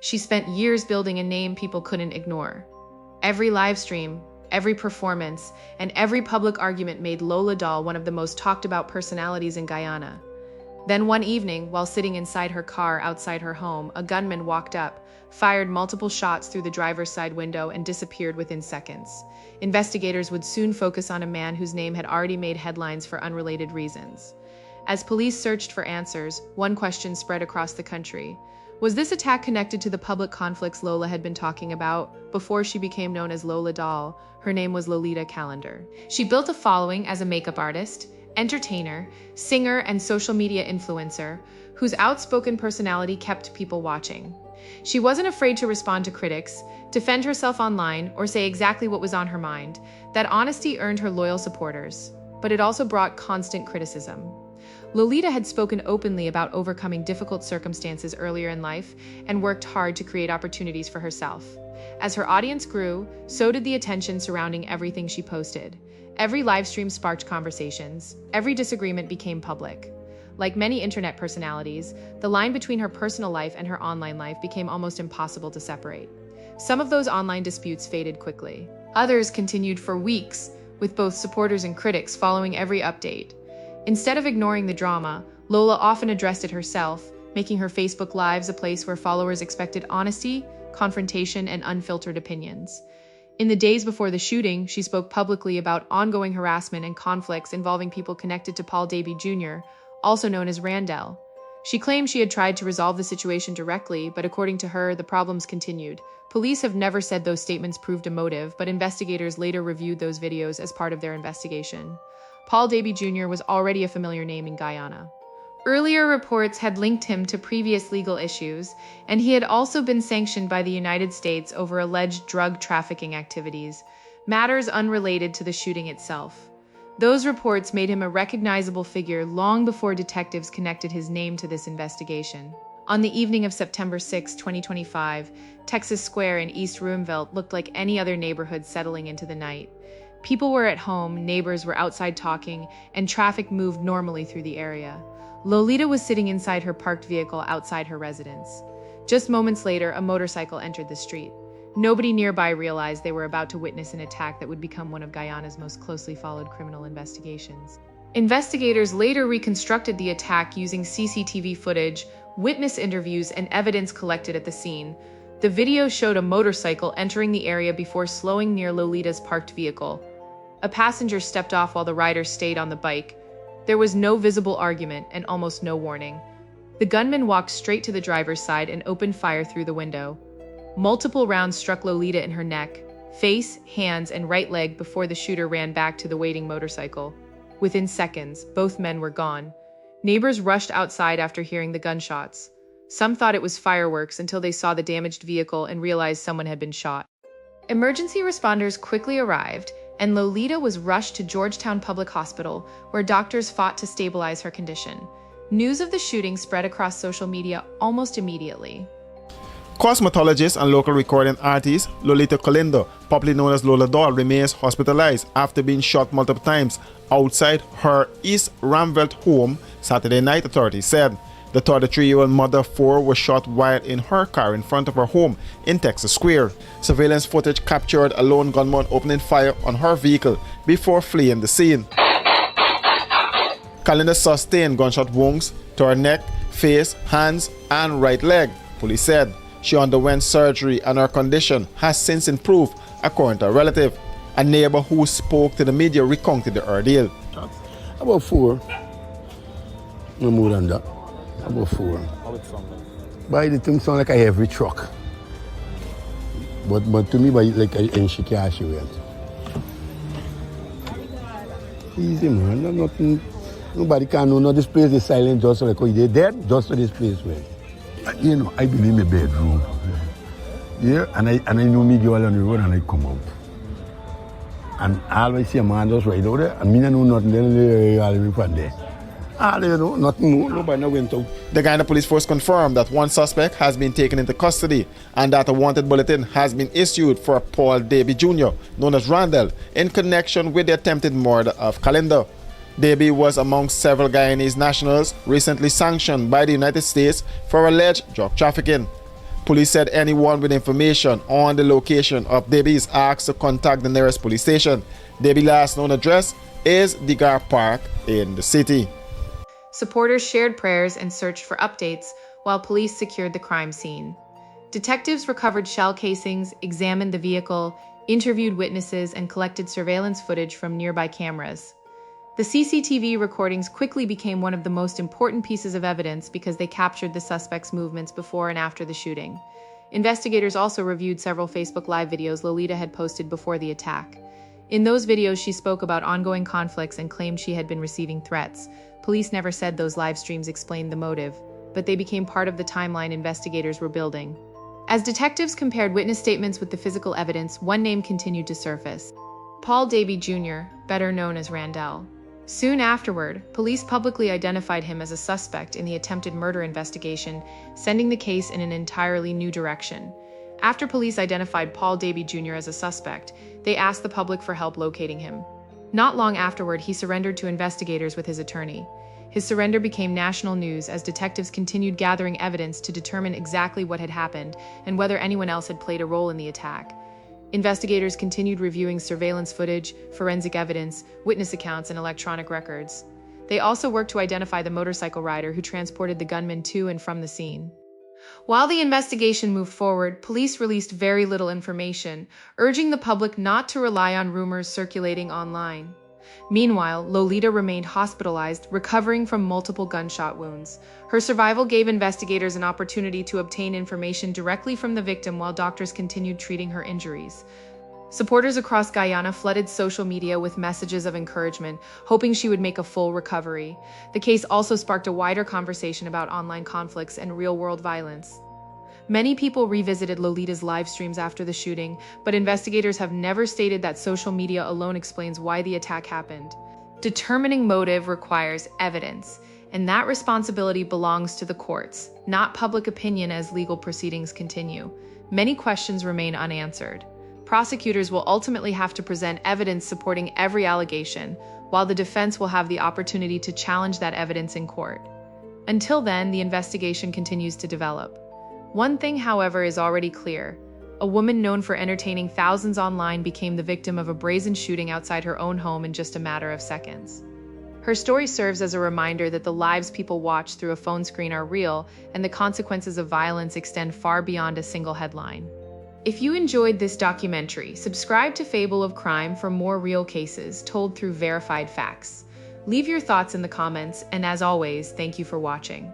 she spent years building a name people couldn't ignore. Every live stream, every performance, and every public argument made Lola Doll one of the most talked about personalities in Guyana. Then one evening, while sitting inside her car outside her home, a gunman walked up, fired multiple shots through the driver's side window, and disappeared within seconds. Investigators would soon focus on a man whose name had already made headlines for unrelated reasons. As police searched for answers, one question spread across the country. Was this attack connected to the public conflicts Lola had been talking about? Before she became known as Lola Doll, her name was Lolita Calendar. She built a following as a makeup artist, entertainer, singer, and social media influencer, whose outspoken personality kept people watching. She wasn't afraid to respond to critics, defend herself online, or say exactly what was on her mind. That honesty earned her loyal supporters, but it also brought constant criticism. Lolita had spoken openly about overcoming difficult circumstances earlier in life and worked hard to create opportunities for herself. As her audience grew, so did the attention surrounding everything she posted. Every live stream sparked conversations. Every disagreement became public. Like many internet personalities, the line between her personal life and her online life became almost impossible to separate. Some of those online disputes faded quickly. Others continued for weeks, with both supporters and critics following every update. Instead of ignoring the drama, Lola often addressed it herself, making her Facebook Lives a place where followers expected honesty, confrontation, and unfiltered opinions. In the days before the shooting, she spoke publicly about ongoing harassment and conflicts involving people connected to Paul Davey Jr., also known as Randell. She claimed she had tried to resolve the situation directly, but according to her, the problems continued. Police have never said those statements proved a motive, but investigators later reviewed those videos as part of their investigation. Paul Davey Jr. was already a familiar name in Guyana. Earlier reports had linked him to previous legal issues, and he had also been sanctioned by the United States over alleged drug trafficking activities, matters unrelated to the shooting itself. Those reports made him a recognizable figure long before detectives connected his name to this investigation. On the evening of September 6, 2025, Texas Square in East Roosevelt looked like any other neighborhood settling into the night. People were at home, neighbors were outside talking, and traffic moved normally through the area. Lolita was sitting inside her parked vehicle outside her residence. Just moments later, a motorcycle entered the street. Nobody nearby realized they were about to witness an attack that would become one of Guyana's most closely followed criminal investigations. Investigators later reconstructed the attack using CCTV footage, witness interviews, and evidence collected at the scene. The video showed a motorcycle entering the area before slowing near Lolita's parked vehicle. A passenger stepped off while the rider stayed on the bike. There was no visible argument and almost no warning. The gunman walked straight to the driver's side and opened fire through the window. Multiple rounds struck Lolita in her neck, face, hands, and right leg before the shooter ran back to the waiting motorcycle. Within seconds, both men were gone. Neighbors rushed outside after hearing the gunshots. Some thought it was fireworks until they saw the damaged vehicle and realized someone had been shot. Emergency responders quickly arrived, and Lolita was rushed to Georgetown Public Hospital, where doctors fought to stabilize her condition. News of the shooting spread across social media almost immediately. Cosmetologist and local recording artist Lolita Calendar, popularly known as Lola Doll, remains hospitalized after being shot multiple times outside her East Roosevelt home Saturday night, authorities said. The 33-year-old mother of four was shot while in her car in front of her home in Texas Square. Surveillance footage captured a lone gunman opening fire on her vehicle before fleeing the scene. Calendar sustained gunshot wounds to her neck, face, hands, and right leg, police said. She underwent surgery and her condition has since improved, according to a relative. A neighbor who spoke to the media recounted the ordeal. About four. No more than that. About four. How it sound like? But the thing sound like a heavy truck. But to me, like a Nshikashi went. Easy, man. No, nothing. Nobody can know. No, this place is silent just like, oh, they're dead, just so this place went. You know, I been in my bedroom. Yeah, and I know me go along the road and I come out. And I always see a man just right out there, and me don't know nothing, then all the way from there. All you know, nothing more, nobody went out. The Guyana Police Force confirmed that one suspect has been taken into custody and that a wanted bulletin has been issued for Paul Davey Jr., known as Randall, in connection with the attempted murder of Calendar. Davey was among several Guyanese nationals recently sanctioned by the United States for alleged drug trafficking. Police said anyone with information on the location of Debbie is asked to contact the nearest police station. Debbie's last known address is Digar Park in the city. Supporters shared prayers and searched for updates while police secured the crime scene. Detectives recovered shell casings, examined the vehicle, interviewed witnesses, and collected surveillance footage from nearby cameras. The CCTV recordings quickly became one of the most important pieces of evidence because they captured the suspect's movements before and after the shooting. Investigators also reviewed several Facebook Live videos Lolita had posted before the attack. In those videos, she spoke about ongoing conflicts and claimed she had been receiving threats. Police never said those live streams explained the motive, but they became part of the timeline investigators were building. As detectives compared witness statements with the physical evidence, one name continued to surface: Paul Davey Jr., better known as Randell. Soon afterward, police publicly identified him as a suspect in the attempted murder investigation, sending the case in an entirely new direction. After police identified Paul Davey Jr. as a suspect, they asked the public for help locating him. Not long afterward, he surrendered to investigators with his attorney. His surrender became national news as detectives continued gathering evidence to determine exactly what had happened and whether anyone else had played a role in the attack. Investigators continued reviewing surveillance footage, forensic evidence, witness accounts, and electronic records. They also worked to identify the motorcycle rider who transported the gunman to and from the scene. While the investigation moved forward, police released very little information, urging the public not to rely on rumors circulating online. Meanwhile, Lolita remained hospitalized, recovering from multiple gunshot wounds. Her survival gave investigators an opportunity to obtain information directly from the victim while doctors continued treating her injuries. Supporters across Guyana flooded social media with messages of encouragement, hoping she would make a full recovery. The case also sparked a wider conversation about online conflicts and real-world violence. Many people revisited Lolita's live streams after the shooting, but investigators have never stated that social media alone explains why the attack happened. Determining motive requires evidence, and that responsibility belongs to the courts, not public opinion as legal proceedings continue. Many questions remain unanswered. Prosecutors will ultimately have to present evidence supporting every allegation, while the defense will have the opportunity to challenge that evidence in court. Until then, the investigation continues to develop. One thing, however, is already clear. A woman known for entertaining thousands online became the victim of a brazen shooting outside her own home in just a matter of seconds. Her story serves as a reminder that the lives people watch through a phone screen are real, and the consequences of violence extend far beyond a single headline. If you enjoyed this documentary, subscribe to Fable of Crime for more real cases told through verified facts. Leave your thoughts in the comments, and as always, thank you for watching.